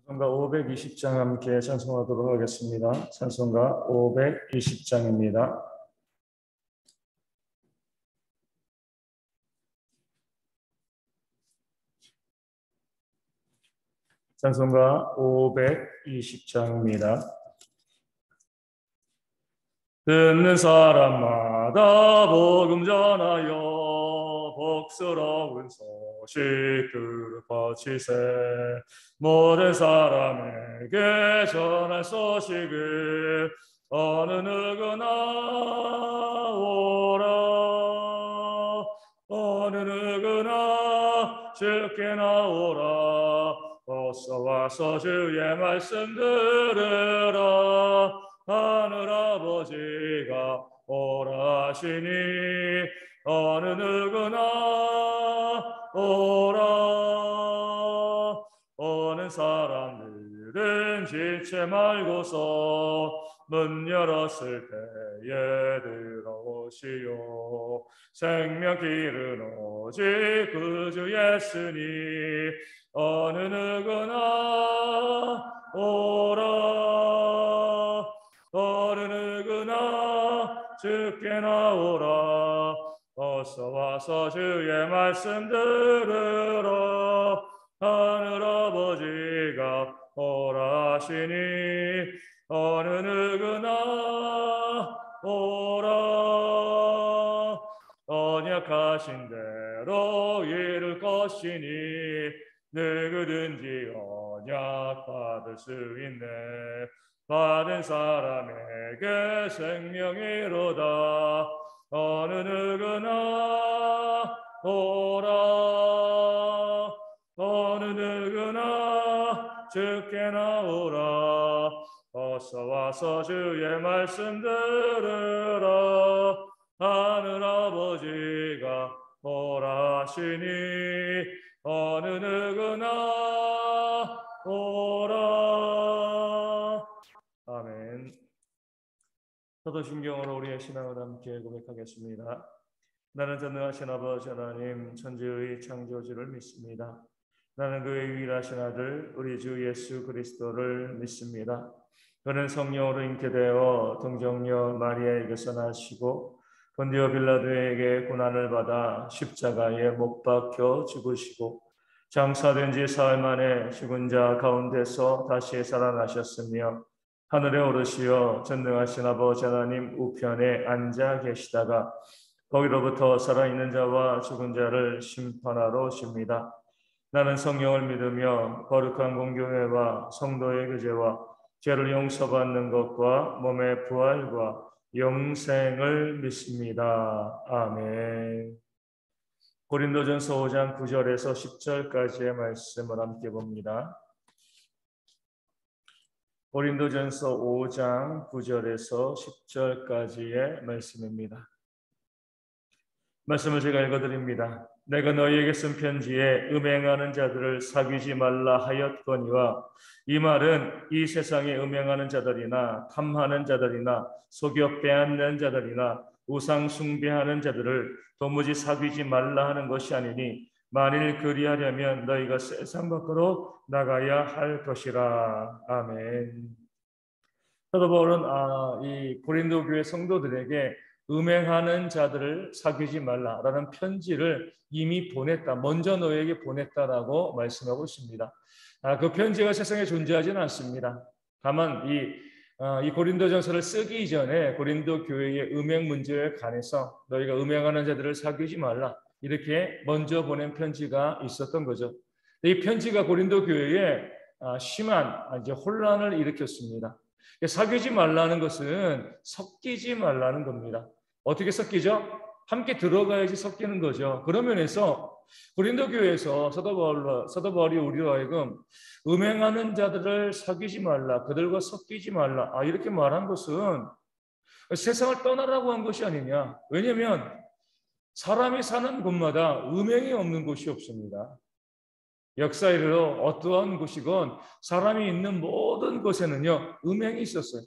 찬송가 520장 함께 찬송하도록 하겠습니다. 찬송가 520장입니다. 찬송가 520장입니다. 듣는 사람마다 복음 전하여 복스러운 소식을 퍼치세. 모든 사람에게 전할 소식을 어느 누구나 오라. 어느 누구나 주께 나오라. 어서 와서 주의 말씀 들으라. 하늘 아버지가 오라 하시니 어느 누구나 오라. 오는 사람들은 지체 말고서 문 열었을 때에 들어오시오. 생명 길은 오직 그 주 예수니 어느 누구나 오라. 어느 누구나 주께 나오라. 어서 와서 주의 말씀 들으라. 하늘 아버지가 오라 하시니 어느 누구나 오라. 언약하신 대로 이룰 것이니 누구든지 언약 받을 수 있네. 받은 사람에게 생명이로다. 어느 누구나 오라. 어느 누구나 주께 나오라. 어서 와서 주의 말씀 들으라. 하늘 아버지가 오라 하시니 어느 누구나 오라. 아멘. 사도신경으로 우리의 신앙을 함께 고백하겠습니다. 나는 전능하신 아버지 하나님 천지의 창조주를 믿습니다. 나는 그의 유일하신 아들 우리 주 예수 그리스도를 믿습니다. 그는 성령으로 잉태되어 동정녀 마리아에게서 나시고 본디오 빌라도에게 고난을 받아 십자가에 못 박혀 죽으시고 장사된 지 사흘 만에 죽은 자 가운데서 다시 살아나셨으며 하늘에 오르시어 전능하신 아버지 하나님 우편에 앉아 계시다가 거기로부터 살아있는 자와 죽은 자를 심판하러 오십니다. 나는 성령을 믿으며 거룩한 공교회와 성도의 교제와 죄를 용서받는 것과 몸의 부활과 영생을 믿습니다. 아멘. 고린도전서 5장 9절에서 10절까지의 말씀을 함께 봅니다. 고린도전서 5장 9절에서 10절까지의 말씀입니다. 말씀을 제가 읽어드립니다. 내가 너희에게 쓴 편지에 음행하는 자들을 사귀지 말라 하였거니와 이 말은 이 세상에 음행하는 자들이나 탐하는 자들이나 속여 빼앗는 자들이나 우상 숭배하는 자들을 도무지 사귀지 말라 하는 것이 아니니 만일 그리하려면 너희가 세상 밖으로 나가야 할 것이라. 아멘. 사도 바울은 이 고린도 교회 성도들에게 음행하는 자들을 사귀지 말라라는 편지를 이미 보냈다. 먼저 너에게 보냈다라고 말씀하고 있습니다. 그 편지가 세상에 존재하지는 않습니다. 다만 이 고린도전서를 쓰기 이전에 고린도 교회의 음행 문제에 관해서 너희가 음행하는 자들을 사귀지 말라 이렇게 먼저 보낸 편지가 있었던 거죠. 이 편지가 고린도 교회에 심한 혼란을 일으켰습니다. 사귀지 말라는 것은 섞이지 말라는 겁니다. 어떻게 섞이죠? 함께 들어가야지 섞이는 거죠. 그런 면에서 고린도 교회에서 사도 바울이 우리로 하여금 음행하는 자들을 사귀지 말라, 그들과 섞이지 말라 이렇게 말한 것은 세상을 떠나라고 한 것이 아니냐. 왜냐하면 사람이 사는 곳마다 음행이 없는 곳이 없습니다. 역사이로 어떠한 곳이건 사람이 있는 모든 곳에는요 음행이 있었어요.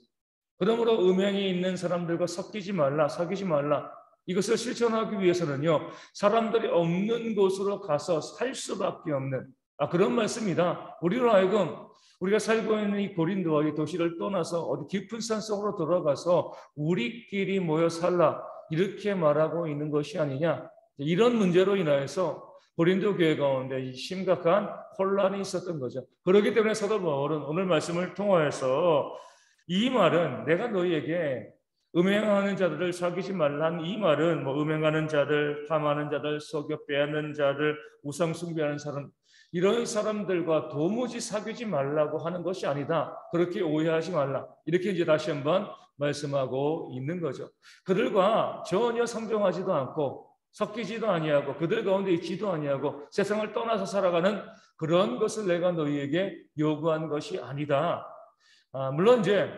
그러므로 음행이 있는 사람들과 섞이지 말라, 사귀지 말라 이것을 실천하기 위해서는요 사람들이 없는 곳으로 가서 살 수밖에 없는 그런 말씀이다. 우리로 하여금 우리가 살고 있는 이 고린도와 이 도시를 떠나서 어디 깊은 산 속으로 들어가서 우리끼리 모여 살라 이렇게 말하고 있는 것이 아니냐. 이런 문제로 인하여서 고린도 교회 가운데 심각한 혼란이 있었던 거죠. 그렇기 때문에 사도 바울은 오늘 말씀을 통하여서 이 말은 내가 너희에게 음행하는 자들을 사귀지 말란 이 말은 뭐 음행하는 자들, 탐하는 자들, 속여 빼앗는 자들, 우상 숭배하는 사람 이런 사람들과 도무지 사귀지 말라고 하는 것이 아니다. 그렇게 오해하지 말라. 이렇게 이제 다시 한번 말씀하고 있는 거죠. 그들과 전혀 상종하지도 않고 섞이지도 아니하고 그들 가운데 있지도 아니하고 세상을 떠나서 살아가는 그런 것을 내가 너희에게 요구한 것이 아니다. 물론 이제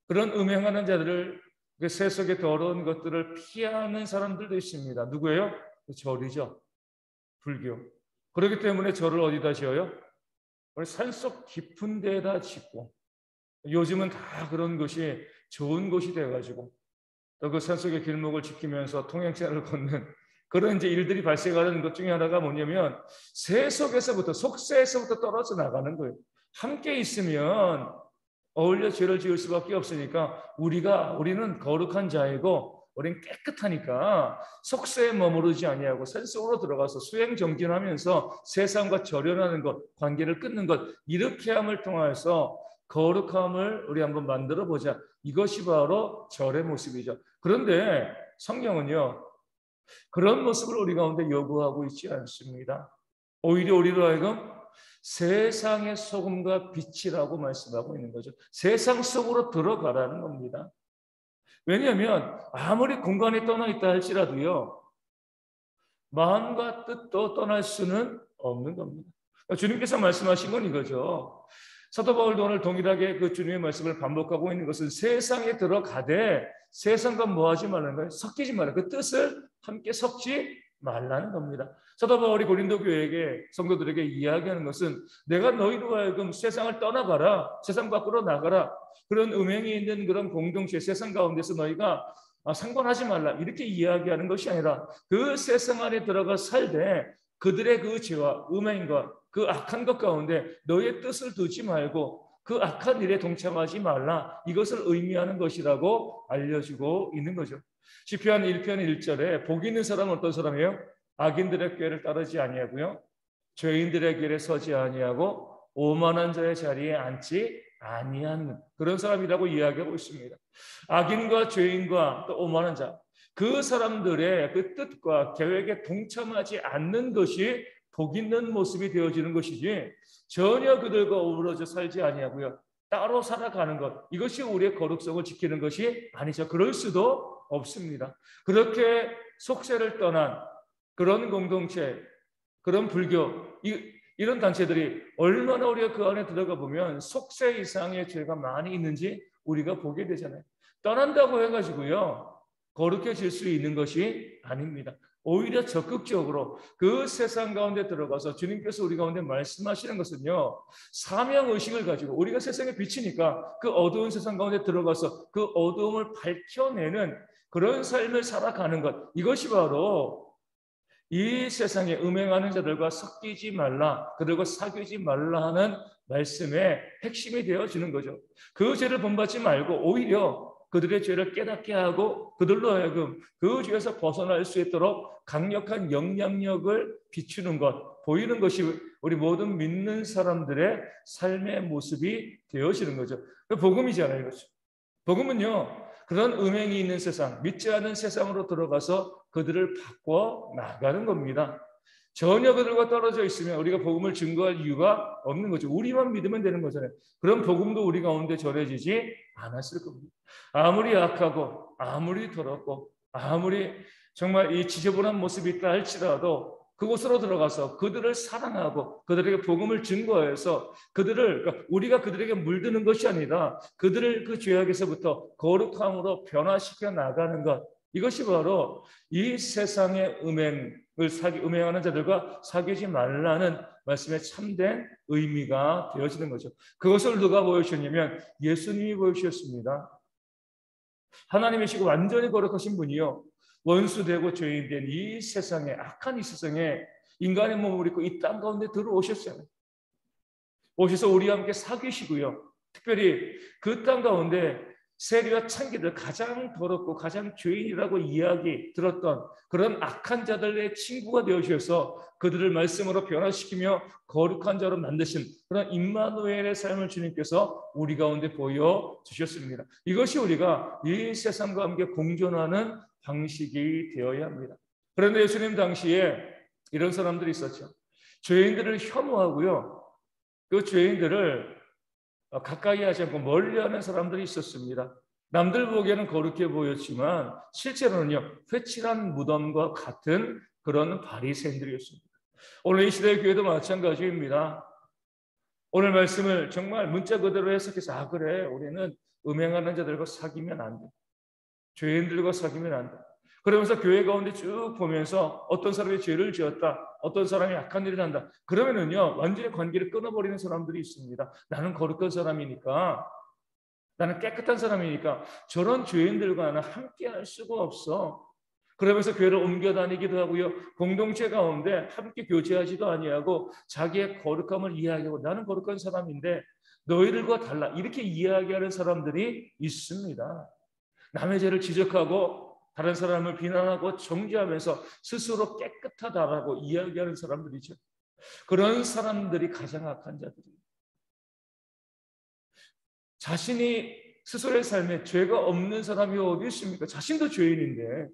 그런 음행하는 자들을 세속의 더러운 것들을 피하는 사람들도 있습니다. 누구예요? 절이죠. 불교. 그렇기 때문에 절을 어디다 지어요? 산속 깊은 데다 짓고 요즘은 다 그런 것이 좋은 곳이 돼가지고 또 그 산속의 길목을 지키면서 통행세를 걷는 그런 이제 일들이 발생하는 것 중에 하나가 뭐냐면 세속에서부터 속세에서부터 떨어져 나가는 거예요. 함께 있으면 어울려 죄를 지을 수밖에 없으니까 우리는 거룩한 자이고 우리는 깨끗하니까 속세에 머무르지 아니하고 산속으로 들어가서 수행 정진하면서 세상과 절연하는 것, 관계를 끊는 것 이렇게 함을 통해서 거룩함을 우리 한번 만들어 보자. 이것이 바로 절의 모습이죠. 그런데 성경은요. 그런 모습을 우리 가운데 요구하고 있지 않습니다. 오히려 우리로 하여금 세상의 소금과 빛이라고 말씀하고 있는 거죠. 세상 속으로 들어가라는 겁니다. 왜냐하면 아무리 공간에 떠나 있다 할지라도요. 마음과 뜻도 떠날 수는 없는 겁니다. 주님께서 말씀하신 건 이거죠. 사도 바울도 오늘 동일하게 그 주님의 말씀을 반복하고 있는 것은 세상에 들어가되 세상과 뭐하지 말라는 거예요. 섞이지 말라. 그 뜻을 함께 섞지 말라는 겁니다. 사도 바울이 고린도 교회에게 성도들에게 이야기하는 것은 내가 너희로 하여금 세상을 떠나가라. 세상 밖으로 나가라. 그런 음행이 있는 그런 공동체 세상 가운데서 너희가 상관하지 말라. 이렇게 이야기하는 것이 아니라 그 세상 안에 들어가 살되 그들의 그 죄와 음행과 그 악한 것 가운데 너의 뜻을 두지 말고 그 악한 일에 동참하지 말라. 이것을 의미하는 것이라고 알려주고 있는 거죠. 시편 1편 1절에 복 있는 사람은 어떤 사람이에요? 악인들의 꾀를 따르지 아니하고요. 죄인들의 길에 서지 아니하고 오만한 자의 자리에 앉지 아니한 그런 사람이라고 이야기하고 있습니다. 악인과 죄인과 또 오만한 자, 그 사람들의 그 뜻과 계획에 동참하지 않는 것이 복 있는 모습이 되어지는 것이지 전혀 그들과 어우러져 살지 아니하고요. 따로 살아가는 것, 이것이 우리의 거룩성을 지키는 것이 아니죠. 그럴 수도 없습니다. 그렇게 속세를 떠난 그런 공동체, 그런 불교, 이런 단체들이 얼마나 우리가 그 안에 들어가 보면 속세 이상의 죄가 많이 있는지 우리가 보게 되잖아요. 떠난다고 해가지고요. 거룩해질 수 있는 것이 아닙니다. 오히려 적극적으로 그 세상 가운데 들어가서 주님께서 우리 가운데 말씀하시는 것은요. 사명의식을 가지고 우리가 세상에 비치니까 그 어두운 세상 가운데 들어가서 그 어두움을 밝혀내는 그런 삶을 살아가는 것. 이것이 바로 이 세상에 음행하는 자들과 섞이지 말라, 그들과 사귀지 말라 하는 말씀의 핵심이 되어지는 거죠. 그 죄를 본받지 말고 오히려 그들의 죄를 깨닫게 하고 그들로 하여금 그 죄에서 벗어날 수 있도록 강력한 영향력을 비추는 것, 보이는 것이 우리 모든 믿는 사람들의 삶의 모습이 되어지는 거죠. 복음이잖아요. 그렇죠? 복음은요. 그런 음행이 있는 세상, 믿지 않은 세상으로 들어가서 그들을 바꿔 나가는 겁니다. 전혀 그들과 떨어져 있으면 우리가 복음을 증거할 이유가 없는 거죠. 우리만 믿으면 되는 거잖아요. 그런 복음도 우리 가운데 전해지지 않았을 겁니다. 아무리 악하고 아무리 더럽고 아무리 정말 이 지저분한 모습이 있다 할지라도 그곳으로 들어가서 그들을 사랑하고 그들에게 복음을 증거해서 그러니까 우리가 그들에게 물드는 것이 아니라 그들을 그 죄악에서부터 거룩함으로 변화시켜 나가는 것, 이것이 바로 이 세상의 음행하는 자들과 사귀지 말라는 말씀의 참된 의미가 되어지는 거죠. 그것을 누가 보여주셨냐면 예수님이 보여주셨습니다. 하나님이시고 완전히 거룩하신 분이요. 원수되고 죄인된 이 세상에, 악한 이 세상에 인간의 몸을 입고 이 땅 가운데 들어오셨잖아요. 오셔서 우리와 함께 사귀시고요. 특별히 그 땅 가운데 세리와 창기들, 가장 더럽고 가장 죄인이라고 이야기 들었던 그런 악한 자들의 친구가 되어주셔서 그들을 말씀으로 변화시키며 거룩한 자로 만드신 그런 임마누엘의 삶을 주님께서 우리 가운데 보여주셨습니다. 이것이 우리가 이 세상과 함께 공존하는 방식이 되어야 합니다. 그런데 예수님 당시에 이런 사람들이 있었죠. 죄인들을 혐오하고요, 그 죄인들을 가까이 하지 않고 멀리하는 사람들이 있었습니다. 남들 보기에는 거룩해 보였지만 실제로는요, 회칠한 무덤과 같은 그런 바리새인들이었습니다. 오늘 이 시대의 교회도 마찬가지입니다. 오늘 말씀을 정말 문자 그대로 해석해서 그래, 우리는 음행하는 자들과 사귀면 안 돼, 죄인들과 사귀면 안 돼, 그러면서 교회 가운데 쭉 보면서 어떤 사람이 죄를 지었다, 어떤 사람이 악한 일을 한다, 그러면은요 완전히 관계를 끊어버리는 사람들이 있습니다. 나는 거룩한 사람이니까, 나는 깨끗한 사람이니까 저런 죄인들과는 함께할 수가 없어. 그러면서 교회를 옮겨 다니기도 하고요, 공동체 가운데 함께 교제하지도 아니하고 자기의 거룩함을 이야기하고 나는 거룩한 사람인데 너희들과 달라, 이렇게 이야기하는 사람들이 있습니다. 남의 죄를 지적하고 다른 사람을 비난하고 정죄하면서 스스로 깨끗하다라고 이야기하는 사람들이죠. 그런 사람들이 가장 악한 자들이에요. 자신이 스스로의 삶에 죄가 없는 사람이 어디 있습니까? 자신도 죄인인데,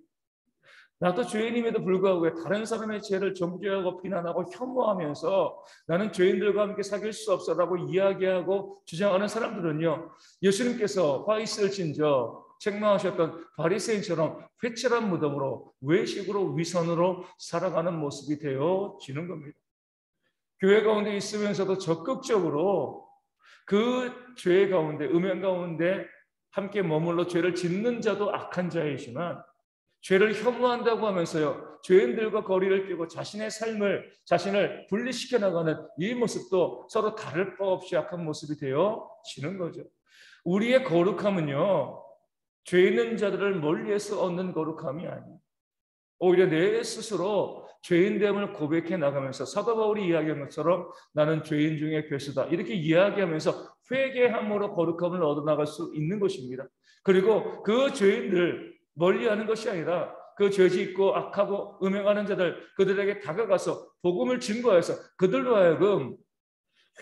나도 죄인임에도 불구하고 다른 사람의 죄를 정죄하고 비난하고 혐오하면서 나는 죄인들과 함께 사귈 수 없어라고 이야기하고 주장하는 사람들은요, 예수님께서 화 있을진저 책망하셨던 바리새인처럼 회칠한 무덤으로, 외식으로, 위선으로 살아가는 모습이 되어지는 겁니다. 교회 가운데 있으면서도 적극적으로 그 죄 가운데, 음행 가운데 함께 머물러 죄를 짓는 자도 악한 자이지만 죄를 혐오한다고 하면서요, 죄인들과 거리를 두고 자신의 삶을, 자신을 분리시켜 나가는 이 모습도 서로 다를 바 없이 악한 모습이 되어지는 거죠. 우리의 거룩함은요, 죄 있는 자들을 멀리해서 얻는 거룩함이 아니에요. 오히려 내 스스로 죄인됨을 고백해 나가면서 사도 바울이 이야기한 것처럼 나는 죄인 중에 괴수다, 이렇게 이야기하면서 회개함으로 거룩함을 얻어나갈 수 있는 것입니다. 그리고 그 죄인들 멀리하는 것이 아니라 그 죄짓고 악하고 음행하는 자들, 그들에게 다가가서 복음을 증거해서 그들로 하여금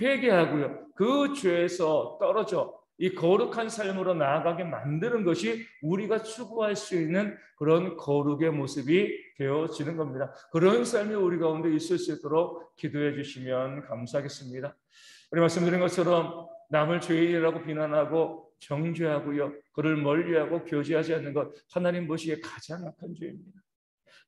회개하고요, 그 죄에서 떨어져 이 거룩한 삶으로 나아가게 만드는 것이 우리가 추구할 수 있는 그런 거룩의 모습이 되어지는 겁니다. 그런 삶이 우리 가운데 있을 수 있도록 기도해 주시면 감사하겠습니다. 우리 말씀드린 것처럼 남을 죄인이라고 비난하고 정죄하고요, 그를 멀리하고 교제하지 않는 것, 하나님 보시기에 가장 악한 죄입니다.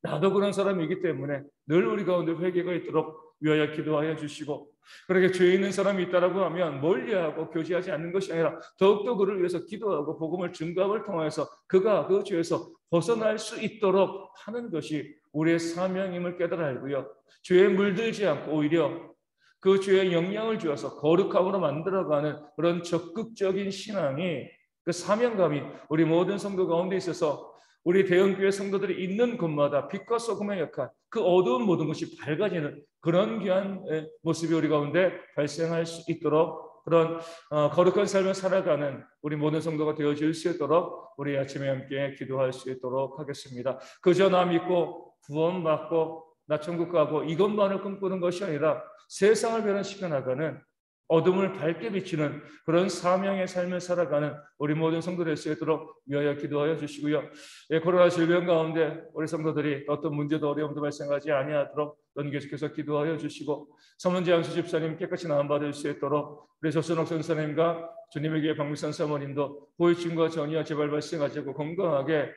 나도 그런 사람이기 때문에 늘 우리 가운데 회개가 있도록 위하여 기도하여 주시고, 그렇게 죄 있는 사람이 있다라고 하면 멀리하고 교제하지 않는 것이 아니라 더욱더 그를 위해서 기도하고 복음을 증거함을 통해서 그가 그 죄에서 벗어날 수 있도록 하는 것이 우리의 사명임을 깨달아 알고요, 죄에 물들지 않고 오히려 그 죄에 영향을 주어서 거룩함으로 만들어가는 그런 적극적인 신앙이, 그 사명감이 우리 모든 성도 가운데 있어서 우리 대형교회 성도들이 있는 곳마다 빛과 소금의 역할, 그 어두운 모든 것이 밝아지는 그런 귀한 모습이 우리 가운데 발생할 수 있도록, 그런 거룩한 삶을 살아가는 우리 모든 성도가 되어질 수 있도록 우리 아침에 함께 기도할 수 있도록 하겠습니다. 그저 나 믿고 구원받고 나 천국 가고 이것만을 꿈꾸는 것이 아니라 세상을 변화시켜 나가는, 어둠을 밝게 비추는 그런 사명의 삶을 살아가는 우리 모든 성도들 될 수 있도록 위하여 기도하여 주시고요. 코로나 질병 가운데 우리 성도들이 어떤 문제도 어려움도 발생하지 아니하도록 넌 계속해서 기도하여 주시고, 서문재 양수 집사님 깨끗이 나음받을 수 있도록 우리 조순옥 선사님과 주님에게 박미선 사모님도 후유증과 전이와 재발 발생하지 않고 건강하게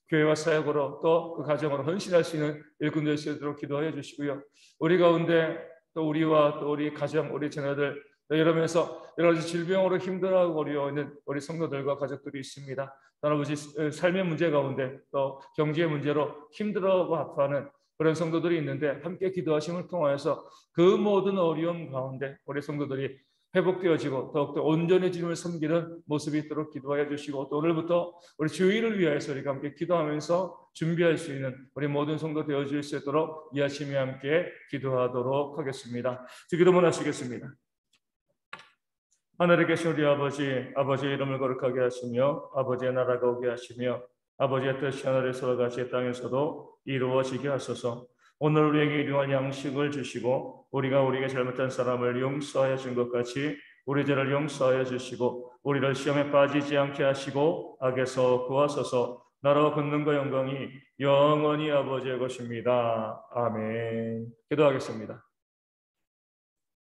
교회와 사역으로 또 그 가정으로 헌신할 수 있는 일꾼 될 수 있도록 기도하여 주시고요. 우리 가운데 또 우리와 또 우리 가정, 우리 자녀들 이러면서 여러 가지 질병으로 힘들어하고 어려워 있는 우리 성도들과 가족들이 있습니다. 아버지, 삶의 문제 가운데 또 경제의 문제로 힘들어하고 아파하는 그런 성도들이 있는데 함께 기도하심을 통하여서 그 모든 어려움 가운데 우리 성도들이 회복되어지고 더욱더 온전히 주님을 섬기는 모습이 있도록 기도하여 주시고, 또 오늘부터 우리 주일을 위해서 우리가 함께 기도하면서 준비할 수 있는 우리 모든 성도 되어질 수 있도록 이 아침에 함께 기도하도록 하겠습니다. 기도문 하시겠습니다. 하늘에 계신 우리 아버지, 아버지의 이름을 거룩하게 하시며 아버지의 나라가 오게 하시며 아버지의 뜻이 하늘에서와 같이 땅에서도 이루어지게 하소서. 오늘 우리에게 일용할 양식을 주시고 우리가 우리에게 잘못한 사람을 용서하여 준 것 같이 우리 죄를 용서하여 주시고 우리를 시험에 빠지지 않게 하시고 악에서 구하소서. 나라와 권능과 영광이 영원히 아버지의 것입니다. 아멘. 기도하겠습니다.